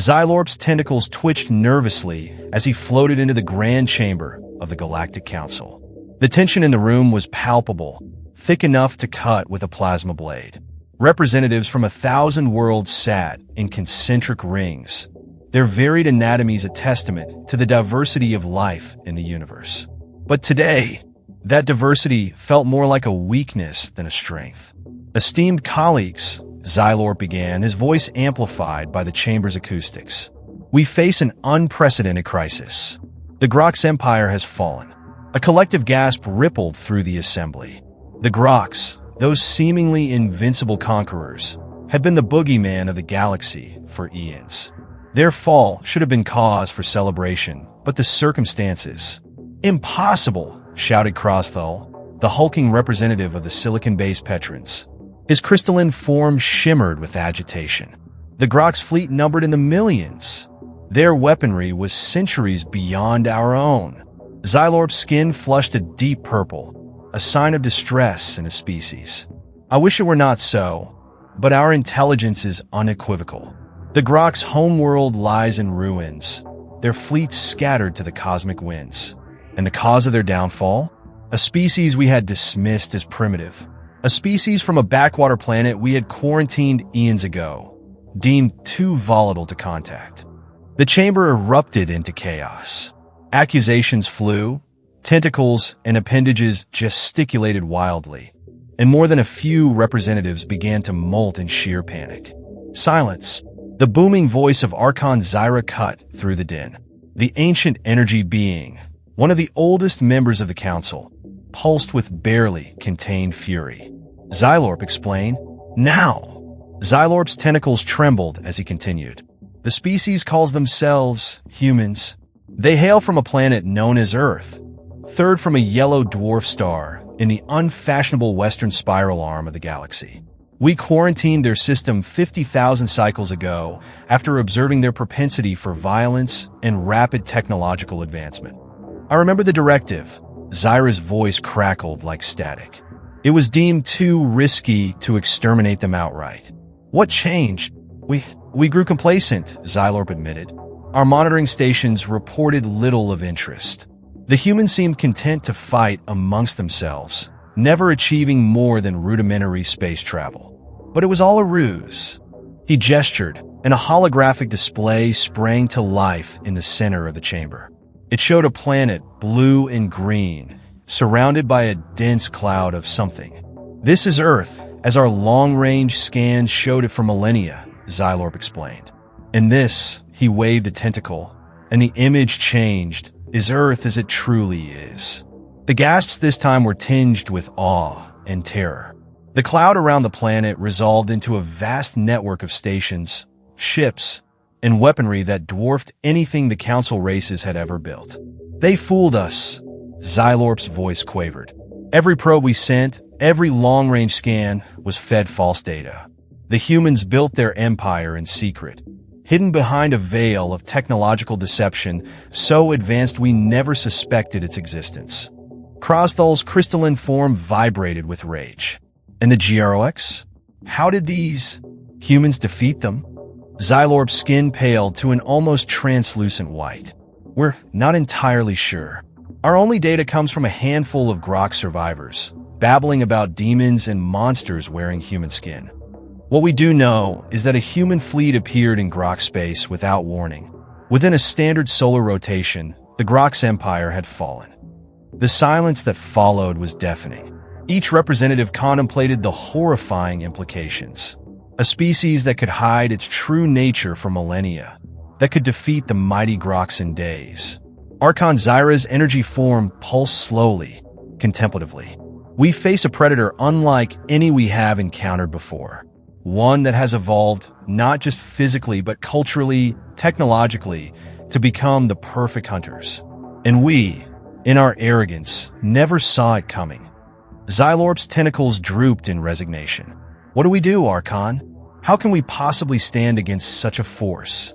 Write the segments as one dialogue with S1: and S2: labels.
S1: Xylorp's tentacles twitched nervously as he floated into the grand chamber of the Galactic Council. The tension in the room was palpable, thick enough to cut with a plasma blade. Representatives from 1,000 worlds sat in concentric rings, their varied anatomies a testament to the diversity of life in the universe. But today, that diversity felt more like a weakness than a strength. Esteemed colleagues, Xylorp began, his voice amplified by the chamber's acoustics. We face an unprecedented crisis. The Grox Empire has fallen. A collective gasp rippled through the assembly. The Grox, those seemingly invincible conquerors, had been the boogeyman of the galaxy for eons. Their fall should have been cause for celebration, but the circumstances— Impossible, shouted Crosthal, the hulking representative of the Silicon-based Petrons. His crystalline form shimmered with agitation. The Grox fleet numbered in the millions. Their weaponry was centuries beyond our own. Xylorp's skin flushed a deep purple, a sign of distress in a species. I wish it were not so, but our intelligence is unequivocal. The Grox homeworld lies in ruins, their fleets scattered to the cosmic winds. And the cause of their downfall? A species we had dismissed as primitive. A species from a backwater planet we had quarantined eons ago, deemed too volatile to contact. The chamber erupted into chaos. Accusations flew, tentacles and appendages gesticulated wildly, and more than a few representatives began to molt in sheer panic. Silence. The booming voice of Archon Zyra cut through the din. The ancient energy being, one of the oldest members of the council, pulsed with barely contained fury. Xylorp explained, "Now!" Xylorp's tentacles trembled as he continued. The species calls themselves humans. They hail from a planet known as Earth, third from a yellow dwarf star in the unfashionable western spiral arm of the galaxy. We quarantined their system 50,000 cycles ago after observing their propensity for violence and rapid technological advancement. I remember the directive. Zyra's voice crackled like static. It was deemed too risky to exterminate them outright. What changed? We grew complacent, Xylorp admitted. Our monitoring stations reported little of interest. The humans seemed content to fight amongst themselves, never achieving more than rudimentary space travel. But it was all a ruse. He gestured, and a holographic display sprang to life in the center of the chamber. It showed a planet, blue and green, surrounded by a dense cloud of something. This is Earth, as our long-range scans showed it for millennia, Xylorp explained. And this, he waved a tentacle, and the image changed, is Earth as it truly is. The gasps this time were tinged with awe and terror. The cloud around the planet resolved into a vast network of stations, ships, and weaponry that dwarfed anything the Council races had ever built. They fooled us, Xylorp's voice quavered. Every probe we sent, every long-range scan, was fed false data. The humans built their empire in secret, hidden behind a veil of technological deception so advanced we never suspected its existence. Crosthal's crystalline form vibrated with rage. And the GROX? How did these humans defeat them? Xylorp's skin paled to an almost translucent white. We're not entirely sure. Our only data comes from a handful of Grox survivors, babbling about demons and monsters wearing human skin. What we do know is that a human fleet appeared in Grox space without warning. Within a standard solar rotation, the Grox Empire had fallen. The silence that followed was deafening. Each representative contemplated the horrifying implications. A species that could hide its true nature for millennia, that could defeat the mighty Grox in days. Archon Zyra's energy form pulsed slowly, contemplatively. We face a predator unlike any we have encountered before. One that has evolved not just physically but culturally, technologically, to become the perfect hunters. And we, in our arrogance, never saw it coming. Xylorp's tentacles drooped in resignation. What do we do, Archon? How can we possibly stand against such a force?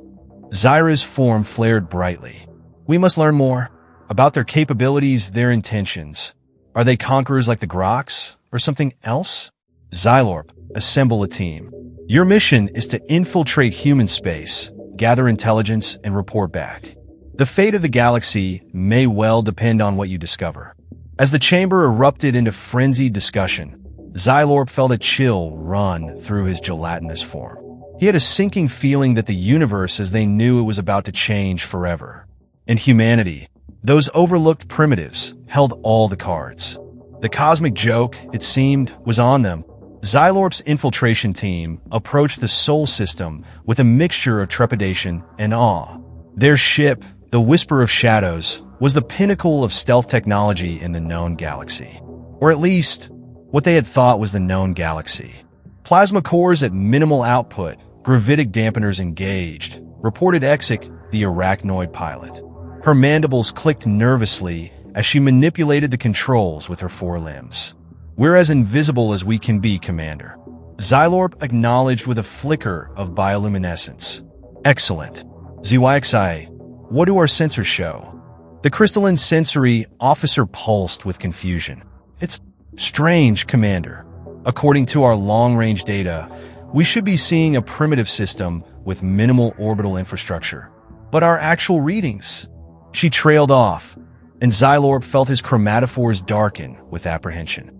S1: Zyra's form flared brightly. We must learn more about their capabilities, their intentions. Are they conquerors like the Grox, or something else? Xylorp, assemble a team. Your mission is to infiltrate human space, gather intelligence, and report back. The fate of the galaxy may well depend on what you discover. As the chamber erupted into frenzied discussion, Xylorp felt a chill run through his gelatinous form. He had a sinking feeling that the universe as they knew it was about to change forever. And humanity, those overlooked primitives, held all the cards. The cosmic joke, it seemed, was on them. Xylorp's infiltration team approached the Sol system with a mixture of trepidation and awe. Their ship, the Whisper of Shadows, was the pinnacle of stealth technology in the known galaxy. Or at least, what they had thought was the known galaxy. Plasma cores at minimal output, gravitic dampeners engaged, reported Exik, the arachnoid pilot. Her mandibles clicked nervously as she manipulated the controls with her forelimbs. "We're as invisible as we can be, Commander," Xylorp acknowledged with a flicker of bioluminescence. "Excellent. ZYXI, what do our sensors show?" The crystalline sensory officer pulsed with confusion. "It's strange, Commander. According to our long-range data, we should be seeing a primitive system with minimal orbital infrastructure. But our actual readings..." She trailed off, and Xylorp felt his chromatophores darken with apprehension.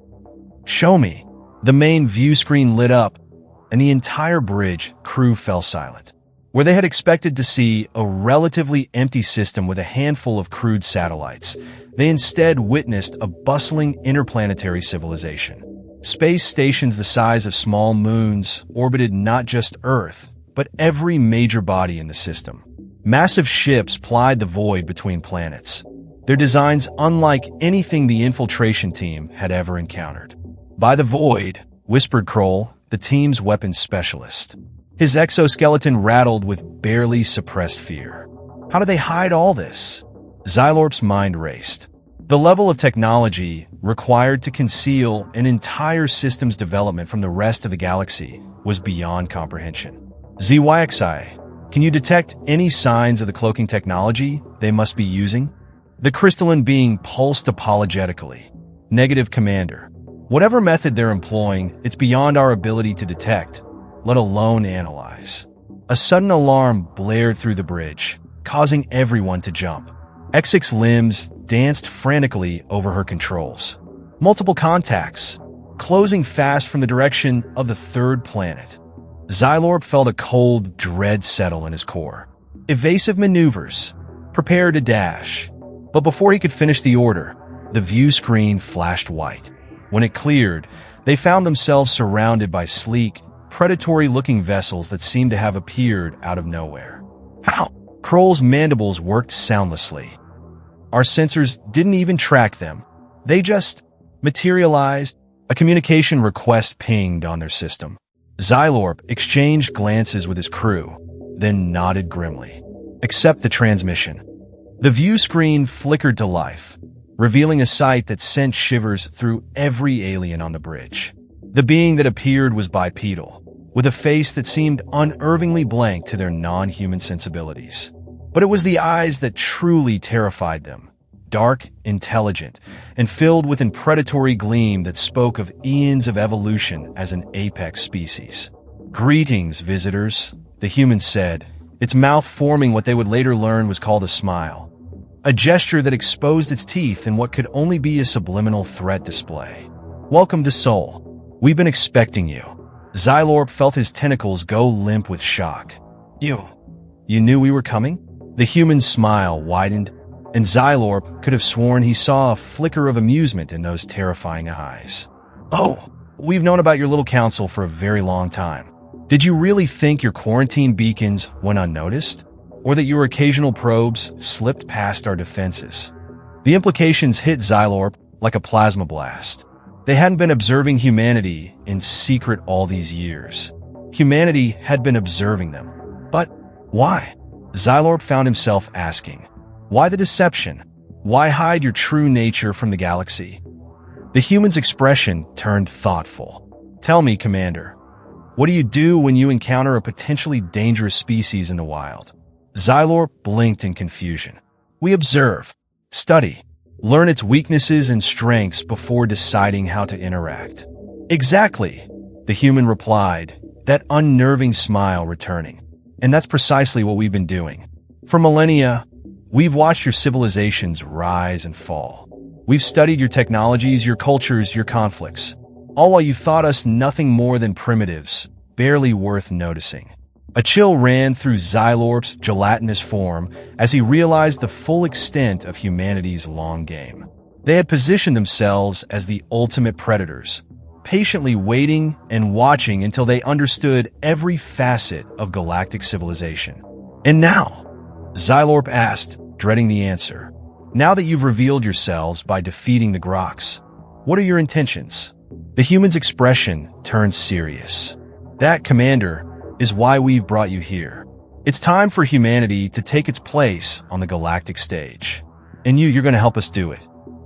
S1: "Show me." The main view screen lit up, and the entire bridge crew fell silent. Where they had expected to see a relatively empty system with a handful of crude satellites, they instead witnessed a bustling interplanetary civilization. Space stations the size of small moons orbited not just Earth, but every major body in the system. Massive ships plied the void between planets, their designs unlike anything the infiltration team had ever encountered. "By the void," whispered Kroll, the team's weapons specialist. His exoskeleton rattled with barely suppressed fear. How do they hide all this? Xylorp's mind raced. The level of technology required to conceal an entire system's development from the rest of the galaxy was beyond comprehension. ZYXI, can you detect any signs of the cloaking technology they must be using? The crystalline being pulsed apologetically. "Negative, Commander. Whatever method they're employing, it's beyond our ability to detect, let alone analyze." A sudden alarm blared through the bridge, causing everyone to jump. Exik's limbs danced frantically over her controls. Multiple contacts, closing fast from the direction of the third planet. Xylorp felt a cold dread settle in his core. Evasive maneuvers. Prepare to dash. But before he could finish the order, the view screen flashed white. When it cleared, they found themselves surrounded by sleek, predatory-looking vessels that seemed to have appeared out of nowhere. How? Kroll's mandibles worked soundlessly. Our sensors didn't even track them. They just materialized. A communication request pinged on their system. Xylorp exchanged glances with his crew, then nodded grimly. "Accept the transmission." The view screen flickered to life, revealing a sight that sent shivers through every alien on the bridge. The being that appeared was bipedal, with a face that seemed unnervingly blank to their non-human sensibilities. But it was the eyes that truly terrified them, dark, intelligent, and filled with an predatory gleam that spoke of eons of evolution as an apex species. "Greetings, visitors," the human said, its mouth forming what they would later learn was called a smile. A gesture that exposed its teeth in what could only be a subliminal threat display. "Welcome to Sol. We've been expecting you." Xylorp felt his tentacles go limp with shock. You knew we were coming?" The human's smile widened, and Xylorp could have sworn he saw a flicker of amusement in those terrifying eyes. "Oh, we've known about your little council for a very long time. Did you really think your quarantine beacons went unnoticed? Or that your occasional probes slipped past our defenses?" The implications hit Xylorp like a plasma blast. They hadn't been observing humanity in secret all these years. Humanity had been observing them. But why? Xylorp found himself asking. Why the deception? Why hide your true nature from the galaxy? The human's expression turned thoughtful. "Tell me, Commander, what do you do when you encounter a potentially dangerous species in the wild?" Xylorp blinked in confusion. "We observe, study, learn its weaknesses and strengths before deciding how to interact." "Exactly," the human replied, that unnerving smile returning. And that's precisely what we've been doing. For millennia, we've watched your civilizations rise and fall. We've studied your technologies, your cultures, your conflicts, all while you thought us nothing more than primitives, barely worth noticing. A chill ran through Xylorp's gelatinous form as he realized the full extent of humanity's long game. They had positioned themselves as the ultimate predators, patiently waiting and watching until they understood every facet of galactic civilization. And now, Xylorp asked, dreading the answer, now that you've revealed yourselves by defeating the Grox, what are your intentions? The human's expression turned serious. That, Commander, is why we've brought you here. It's time for humanity to take its place on the galactic stage. And you're going to help us do it.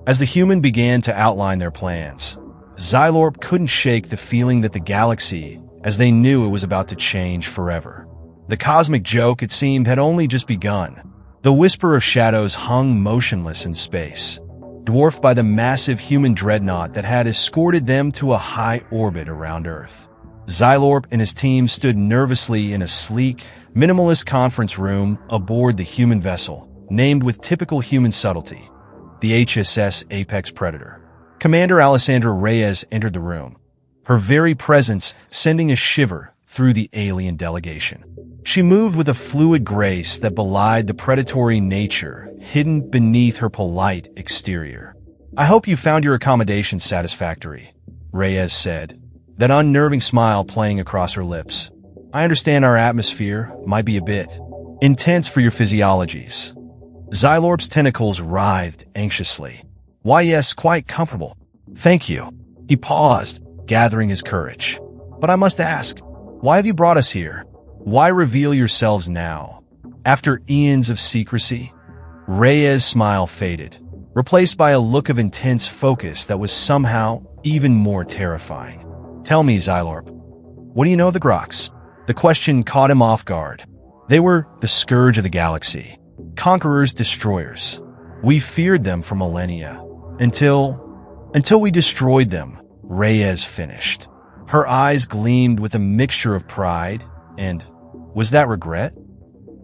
S1: As the human began to outline their plans, Xylorp couldn't shake the feeling that the galaxy, as they knew it was about to change forever. The cosmic joke, it seemed, had only just begun. The whisper of shadows hung motionless in space, dwarfed by the massive human dreadnought that had escorted them to a high orbit around Earth. Xylorp and his team stood nervously in a sleek, minimalist conference room aboard the human vessel, named with typical human subtlety, the HSS Apex Predator. Commander Alessandra Reyes entered the room, her very presence sending a shiver through the alien delegation. She moved with a fluid grace that belied the predatory nature hidden beneath her polite exterior. "I hope you found your accommodation satisfactory," Reyes said, that unnerving smile playing across her lips. "I understand our atmosphere might be a bit intense for your physiologies." Xylorp's tentacles writhed anxiously. "Why, yes, quite comfortable. Thank you." He paused, gathering his courage. "But I must ask, why have you brought us here? Why reveal yourselves now? After eons of secrecy?" Reyes' smile faded, replaced by a look of intense focus that was somehow even more terrifying. "Tell me, Xylorp, what do you know of the Grox?" The question caught him off guard. They were the scourge of the galaxy, conquerors, destroyers. We feared them for millennia, until we destroyed them, Reyes finished. Her eyes gleamed with a mixture of pride and, was that regret?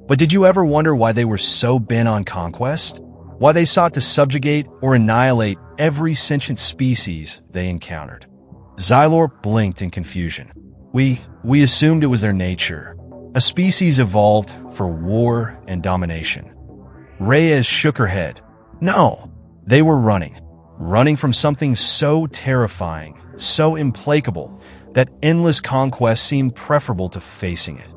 S1: But did you ever wonder why they were so bent on conquest? Why they sought to subjugate or annihilate every sentient species they encountered? Xylorp blinked in confusion. We assumed it was their nature. A species evolved for war and domination. Reyes shook her head. No, they were running from something so terrifying, so implacable, that endless conquest seemed preferable to facing it.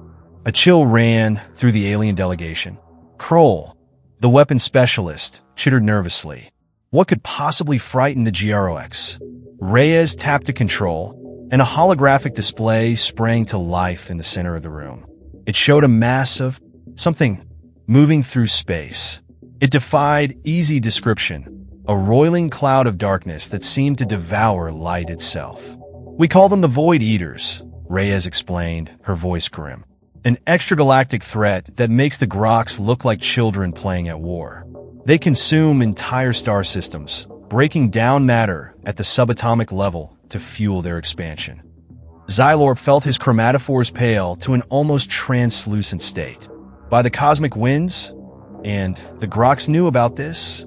S1: A chill ran through the alien delegation. Kroll, the weapons specialist, chittered nervously. What could possibly frighten the GROX? Reyes tapped a control, and a holographic display sprang to life in the center of the room. It showed a massive something moving through space. It defied easy description, a roiling cloud of darkness that seemed to devour light itself. "We call them the Void Eaters," Reyes explained, her voice grim. "An extragalactic threat that makes the Grox look like children playing at war. They consume entire star systems, breaking down matter at the subatomic level to fuel their expansion." Xylorp felt his chromatophores pale to an almost translucent state. By the cosmic winds? And the Grox knew about this?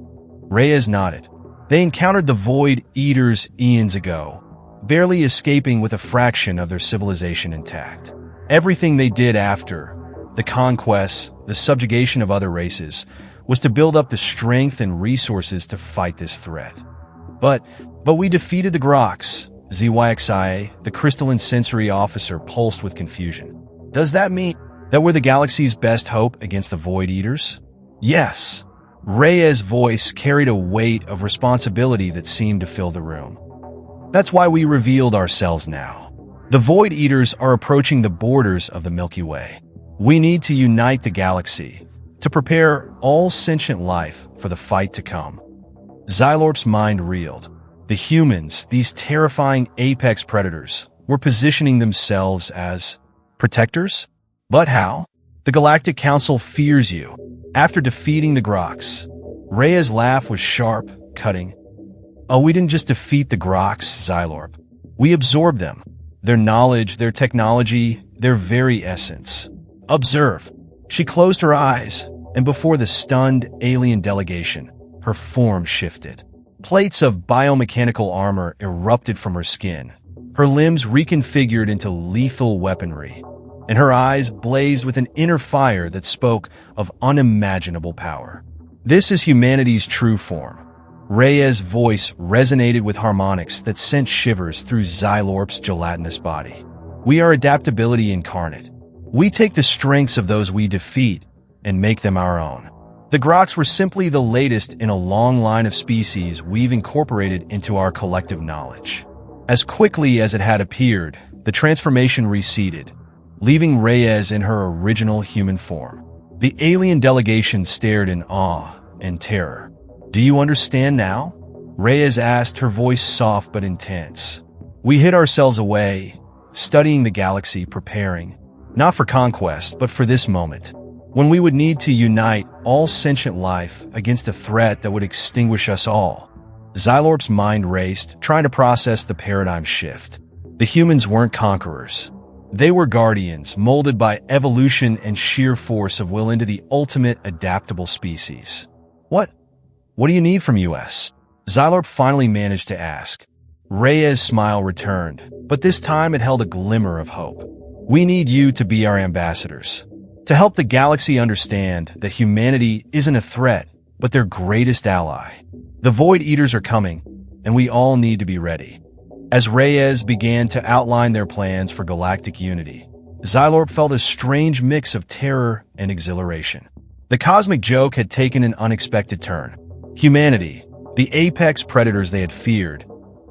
S1: Reyes nodded. They encountered the Void Eaters eons ago, barely escaping with a fraction of their civilization intact. Everything they did after, the conquests, the subjugation of other races, was to build up the strength and resources to fight this threat. But we defeated the Grox, ZYXIA, the crystalline sensory officer, pulsed with confusion. Does that mean that we're the galaxy's best hope against the Void Eaters? Yes. Reyes' voice carried a weight of responsibility that seemed to fill the room. That's why we revealed ourselves now. The Void Eaters are approaching the borders of the Milky Way. We need to unite the galaxy, to prepare all sentient life for the fight to come. Xylorp's mind reeled. The humans, these terrifying apex predators, were positioning themselves as protectors? But how? The Galactic Council fears you. After defeating the Grox, Reyes' laugh was sharp, cutting. Oh, we didn't just defeat the Grox, Xylorp. We absorbed them. Their knowledge, their technology, their very essence. Observe. She closed her eyes, and before the stunned alien delegation, her form shifted. Plates of biomechanical armor erupted from her skin, her limbs reconfigured into lethal weaponry, and her eyes blazed with an inner fire that spoke of unimaginable power. This is humanity's true form. Reyes' voice resonated with harmonics that sent shivers through Xylorp's gelatinous body. We are adaptability incarnate. We take the strengths of those we defeat and make them our own. The Groks were simply the latest in a long line of species we've incorporated into our collective knowledge. As quickly as it had appeared, the transformation receded, leaving Reyes in her original human form. The alien delegation stared in awe and terror. "Do you understand now?" Reyes asked, her voice soft but intense. "We hid ourselves away, studying the galaxy, preparing, not for conquest, but for this moment, when we would need to unite all sentient life against a threat that would extinguish us all." Xylorp's mind raced, trying to process the paradigm shift. The humans weren't conquerors. They were guardians, molded by evolution and sheer force of will into the ultimate adaptable species. What do you need from us?" Xylorp finally managed to ask. Reyes' smile returned, but this time it held a glimmer of hope. "We need you to be our ambassadors, to help the galaxy understand that humanity isn't a threat, but their greatest ally. The Void Eaters are coming, and we all need to be ready." As Reyes began to outline their plans for galactic unity, Xylorp felt a strange mix of terror and exhilaration. The cosmic joke had taken an unexpected turn. Humanity, the apex predators they had feared,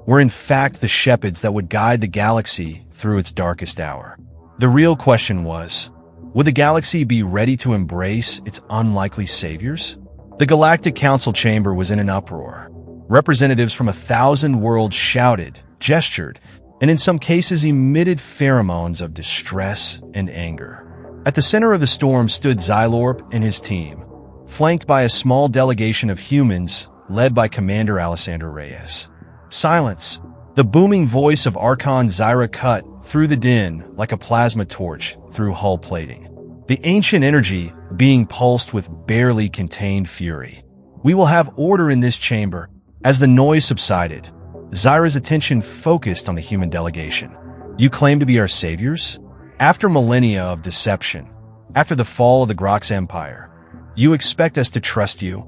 S1: were in fact the shepherds that would guide the galaxy through its darkest hour. The real question was, would the galaxy be ready to embrace its unlikely saviors? The Galactic Council chamber was in an uproar. Representatives from 1,000 worlds shouted, gestured, and in some cases emitted pheromones of distress and anger. At the center of the storm stood Xylorp and his team, flanked by a small delegation of humans led by Commander Alessandro Reyes. "Silence!" The booming voice of Archon Zyra cut through the din like a plasma torch through hull plating. The ancient energy being pulsed with barely contained fury. "We will have order in this chamber." As the noise subsided, Zyra's attention focused on the human delegation. "You claim to be our saviors? After millennia of deception, after the fall of the Grox Empire, you expect us to trust you?"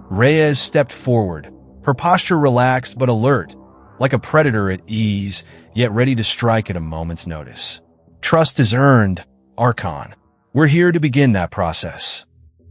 S1: Reyes stepped forward, her posture relaxed but alert, like a predator at ease, yet ready to strike at a moment's notice. "Trust is earned, Archon. We're here to begin that process.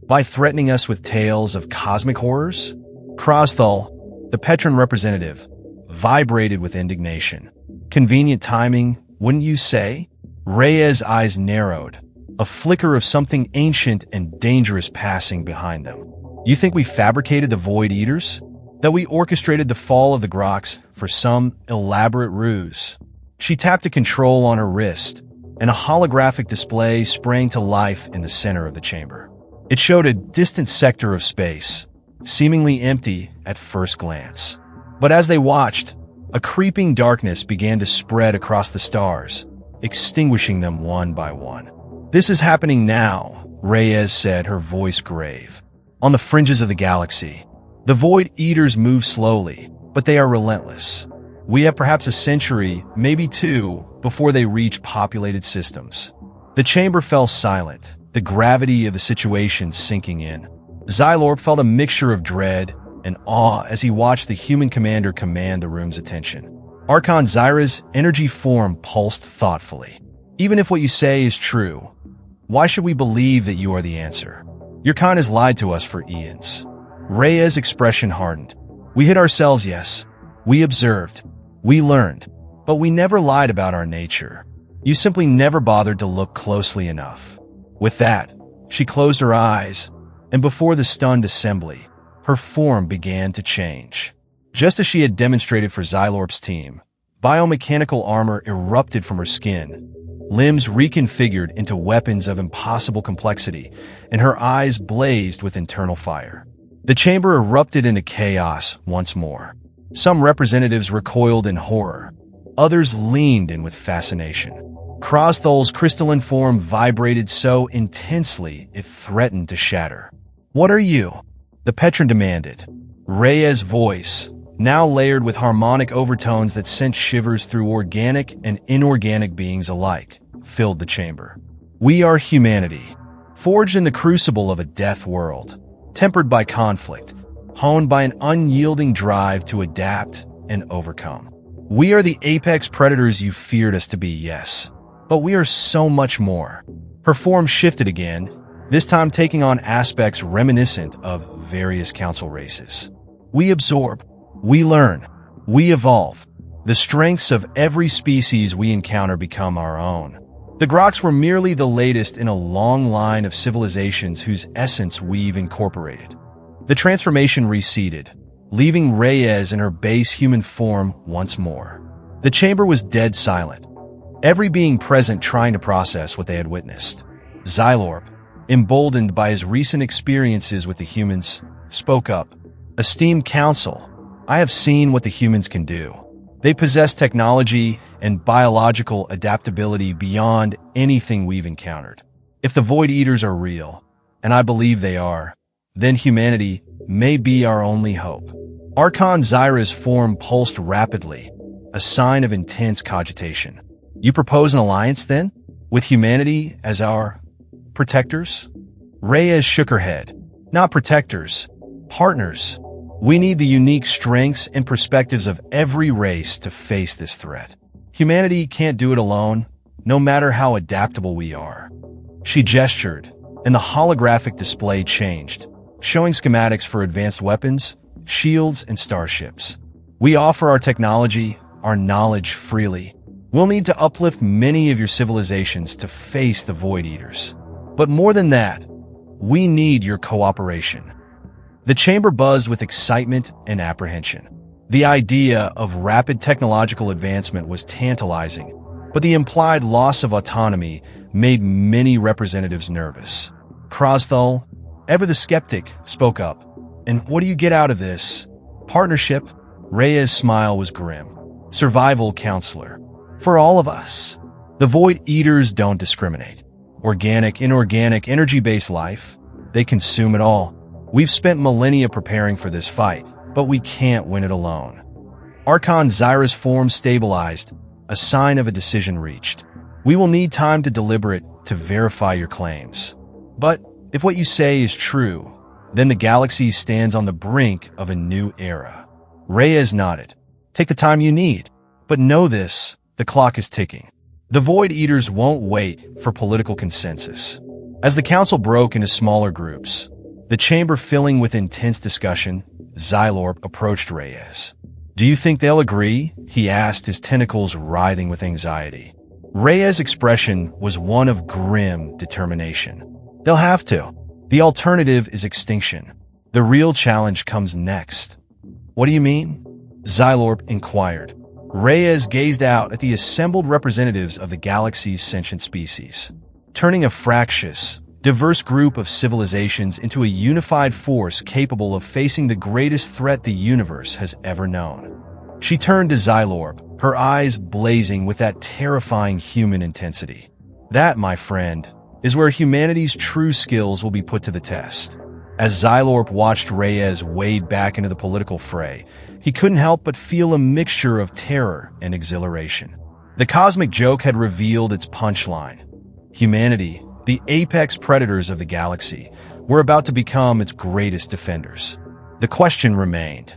S1: By threatening us with tales of cosmic horrors?" Krosthal, the Petron representative, vibrated with indignation. "Convenient timing, wouldn't you say?" Reyes' eyes narrowed, a flicker of something ancient and dangerous passing behind them. "You think we fabricated the Void Eaters? That we orchestrated the fall of the Grox for some elaborate ruse?" She tapped a control on her wrist, and a holographic display sprang to life in the center of the chamber. It showed a distant sector of space, seemingly empty at first glance. But as they watched, a creeping darkness began to spread across the stars, extinguishing them one by one. "This is happening now," Reyes said, her voice grave. "On the fringes of the galaxy, the Void Eaters move slowly, but they are relentless. We have perhaps a century, maybe two, before they reach populated systems." The chamber fell silent, the gravity of the situation sinking in. Xylorp felt a mixture of dread and awe as he watched the human commander command the room's attention. Archon Zyra's energy form pulsed thoughtfully. "Even if what you say is true, why should we believe that you are the answer? Your kind has lied to us for eons." Reyes' expression hardened. "We hid ourselves, yes. We observed. We learned. But we never lied about our nature. You simply never bothered to look closely enough." With that, she closed her eyes, and before the stunned assembly, her form began to change. Just as she had demonstrated for Xylorp's team, biomechanical armor erupted from her skin, limbs reconfigured into weapons of impossible complexity, and her eyes blazed with internal fire. The chamber erupted into chaos once more. Some representatives recoiled in horror. Others leaned in with fascination. Crosthol's crystalline form vibrated so intensely it threatened to shatter. "What are you?" the Petron demanded. Reyes' voice, now layered with harmonic overtones that sent shivers through organic and inorganic beings alike, filled the chamber. "We are humanity, forged in the crucible of a death world, tempered by conflict, honed by an unyielding drive to adapt and overcome. We are the apex predators you feared us to be, yes, but we are so much more." Her form shifted again, this time taking on aspects reminiscent of various council races. "We absorb, we learn, we evolve. The strengths of every species we encounter become our own." The Groks were merely the latest in a long line of civilizations whose essence we've incorporated. The transformation receded, leaving Reyes in her base human form once more. The chamber was dead silent, every being present trying to process what they had witnessed. Xylorp, emboldened by his recent experiences with the humans, spoke up. "Esteemed Council, I have seen what the humans can do. They possess technology and biological adaptability beyond anything we've encountered. If the Void Eaters are real, and I believe they are, then humanity may be our only hope." Archon Zyra's form pulsed rapidly, a sign of intense cogitation. "You propose an alliance, then? With humanity as our protectors?" Reyes shook her head. "Not protectors, partners. We need the unique strengths and perspectives of every race to face this threat. Humanity can't do it alone, no matter how adaptable we are." She gestured, and the holographic display changed, showing schematics for advanced weapons, shields, and starships. "We offer our technology, our knowledge freely. We'll need to uplift many of your civilizations to face the Void Eaters. But more than that, we need your cooperation." The chamber buzzed with excitement and apprehension. The idea of rapid technological advancement was tantalizing, but the implied loss of autonomy made many representatives nervous. Crosthal, ever the skeptic, spoke up. "And what do you get out of this? Partnership?" Reyes' smile was grim. "Survival, counselor. For all of us. The Void Eaters don't discriminate. Organic, inorganic, energy-based life, they consume it all. We've spent millennia preparing for this fight, but we can't win it alone." Archon Zyra's form stabilized, a sign of a decision reached. "We will need time to deliberate to verify your claims. But if what you say is true, then the galaxy stands on the brink of a new era." Reyes nodded. "Take the time you need, but know this, the clock is ticking. The Void Eaters won't wait for political consensus." As the council broke into smaller groups, the chamber filling with intense discussion, Xylorp approached Reyes. "Do you think they'll agree?" he asked, his tentacles writhing with anxiety. Reyes' expression was one of grim determination. "They'll have to. The alternative is extinction. The real challenge comes next." "What do you mean?" Xylorp inquired. Reyes gazed out at the assembled representatives of the galaxy's sentient species, turning a fractious, diverse group of civilizations into a unified force capable of facing the greatest threat the universe has ever known. She turned to Xylorp, her eyes blazing with that terrifying human intensity. "That, my friend, is where humanity's true skills will be put to the test." As Xylorp watched Reyes wade back into the political fray, he couldn't help but feel a mixture of terror and exhilaration. The cosmic joke had revealed its punchline. Humanity, the apex predators of the galaxy, were about to become its greatest defenders. The question remained,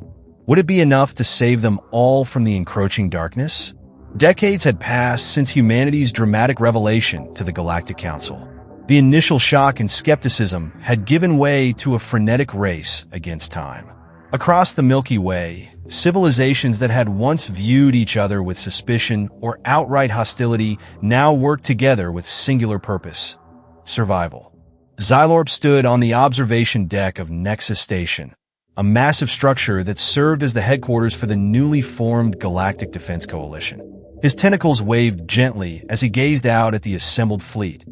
S1: would it be enough to save them all from the encroaching darkness? Decades had passed since humanity's dramatic revelation to the Galactic Council. The initial shock and skepticism had given way to a frenetic race against time. Across the Milky Way, civilizations that had once viewed each other with suspicion or outright hostility now worked together with singular purpose: survival. Xylorp stood on the observation deck of Nexus Station, a massive structure that served as the headquarters for the newly formed Galactic Defense Coalition. His tentacles waved gently as he gazed out at the assembled fleet,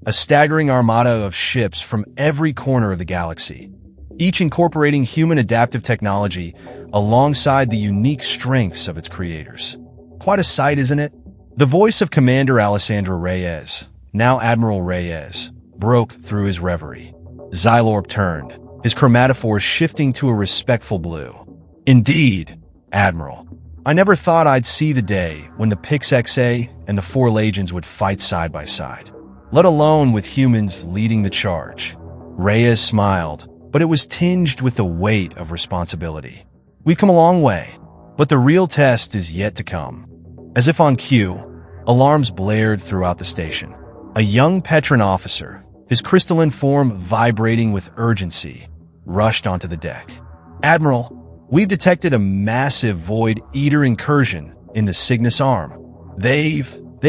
S1: a staggering armada of ships from every corner of the galaxy, each incorporating human adaptive technology alongside the unique strengths of its creators. Quite a sight, isn't it? The voice of Commander Alessandro Reyes, now Admiral Reyes, broke through his reverie. Xylorp turned, his chromatophores shifting to a respectful blue. Indeed, Admiral. I never thought I'd see the day when the Pix-XA and the 4 Legions would fight side by side, let alone with humans leading the charge. Reyes smiled, but it was tinged with the weight of responsibility. We've come a long way, but the real test is yet to come. As if on cue, alarms blared throughout the station. A young Petron officer, his crystalline form vibrating with urgency, rushed onto the deck. Admiral, we've detected a massive Void Eater incursion in the Cygnus Arm. They've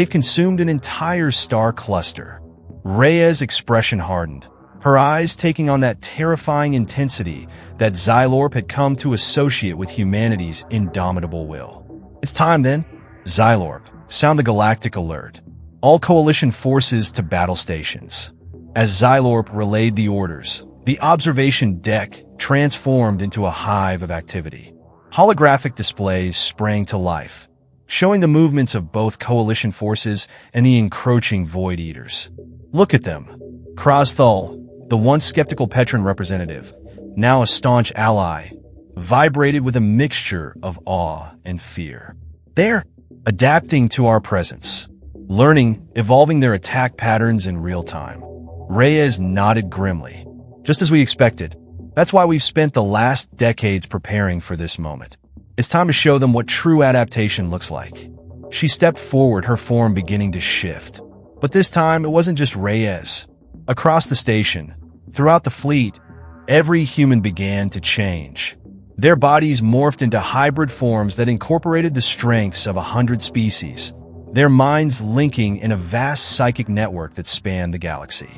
S1: consumed an entire star cluster. Rhea's expression hardened, her eyes taking on that terrifying intensity that Xylorp had come to associate with humanity's indomitable will. It's time then. Xylorp, sound the galactic alert. All Coalition forces to battle stations. As Xylorp relayed the orders, the observation deck transformed into a hive of activity. Holographic displays sprang to life, showing the movements of both Coalition forces and the encroaching Void Eaters. Look at them. Krosthal, the once skeptical Petron representative, now a staunch ally, vibrated with a mixture of awe and fear. They're adapting to our presence, learning, evolving their attack patterns in real time. Reyes nodded grimly. Just as we expected. That's why we've spent the last decades preparing for this moment. It's time to show them what true adaptation looks like. She stepped forward, her form beginning to shift. But this time, it wasn't just Reyes. Across the station, throughout the fleet, every human began to change. Their bodies morphed into hybrid forms that incorporated the strengths of 100 species, their minds linking in a vast psychic network that spanned the galaxy.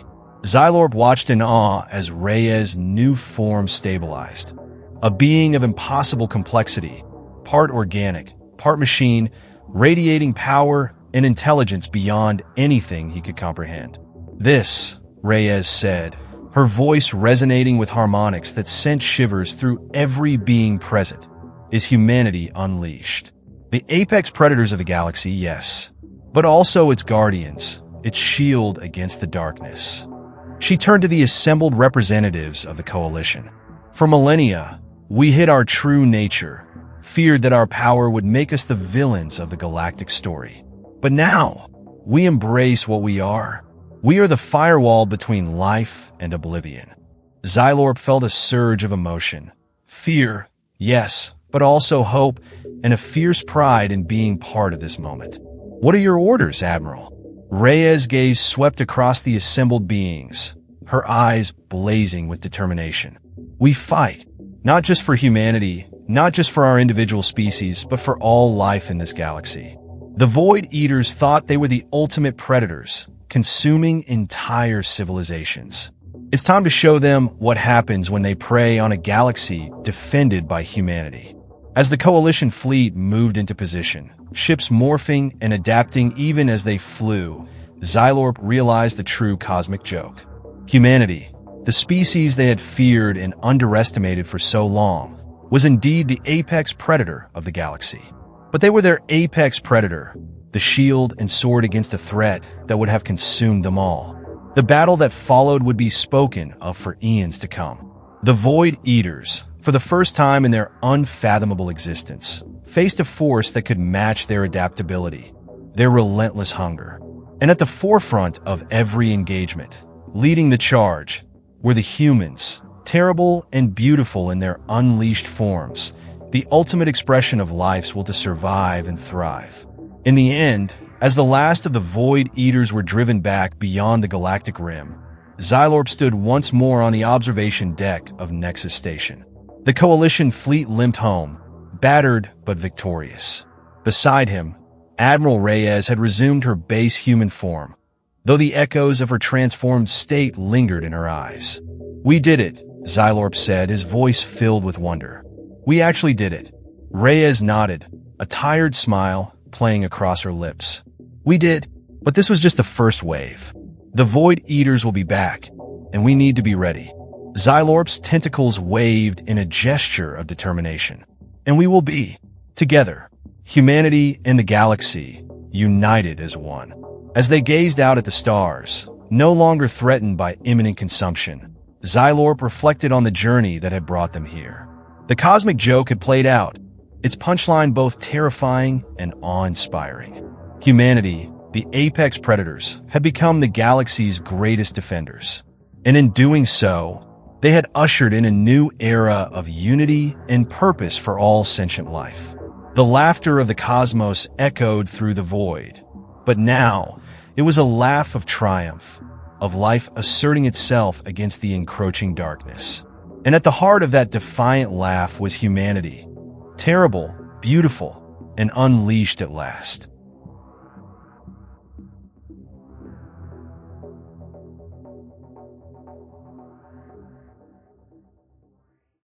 S1: Xylorp watched in awe as Reyes' new form stabilized. A being of impossible complexity, part organic, part machine, radiating power and intelligence beyond anything he could comprehend. This, Reyes said, her voice resonating with harmonics that sent shivers through every being present, is humanity unleashed. The apex predators of the galaxy, yes, but also its guardians, its shield against the darkness. She turned to the assembled representatives of the Coalition. For millennia, we hid our true nature, feared that our power would make us the villains of the galactic story. But now, we embrace what we are. We are the firewall between life and oblivion. Xylorp felt a surge of emotion. Fear, yes, but also hope and a fierce pride in being part of this moment. What are your orders, Admiral? Reyes' gaze swept across the assembled beings, her eyes blazing with determination. We fight, not just for humanity, not just for our individual species, but for all life in this galaxy. The Void Eaters thought they were the ultimate predators, consuming entire civilizations. It's time to show them what happens when they prey on a galaxy defended by humanity. As the Coalition fleet moved into position, ships morphing and adapting even as they flew, Xylorp realized the true cosmic joke. Humanity, the species they had feared and underestimated for so long, was indeed the apex predator of the galaxy. But they were their apex predator, the shield and sword against a threat that would have consumed them all. The battle that followed would be spoken of for eons to come. The Void Eaters, for the first time in their unfathomable existence, faced a force that could match their adaptability, their relentless hunger. And at the forefront of every engagement, leading the charge, were the humans, terrible and beautiful in their unleashed forms, the ultimate expression of life's will to survive and thrive. In the end, as the last of the Void Eaters were driven back beyond the galactic rim, Xylorp stood once more on the observation deck of Nexus Station. The Coalition fleet limped home, battered but victorious. Beside him, Admiral Reyes had resumed her base human form, though the echoes of her transformed state lingered in her eyes. "We did it," Xylorp said, his voice filled with wonder. "We actually did it." Reyes nodded, a tired smile playing across her lips. "We did, but this was just the first wave. The Void Eaters will be back, and we need to be ready." Xylorp's tentacles waved in a gesture of determination. "And we will be, together, humanity and the galaxy, united as one. As they gazed out at the stars, no longer threatened by imminent consumption, Xylorp reflected on the journey that had brought them here. The cosmic joke had played out, its punchline both terrifying and awe-inspiring. Humanity, the apex predators, had become the galaxy's greatest defenders. And in doing so, they had ushered in a new era of unity and purpose for all sentient life. The laughter of the cosmos echoed through the void, but now it was a laugh of triumph, of life asserting itself against the encroaching darkness. And at the heart of that defiant laugh was humanity, terrible, beautiful, and unleashed at last.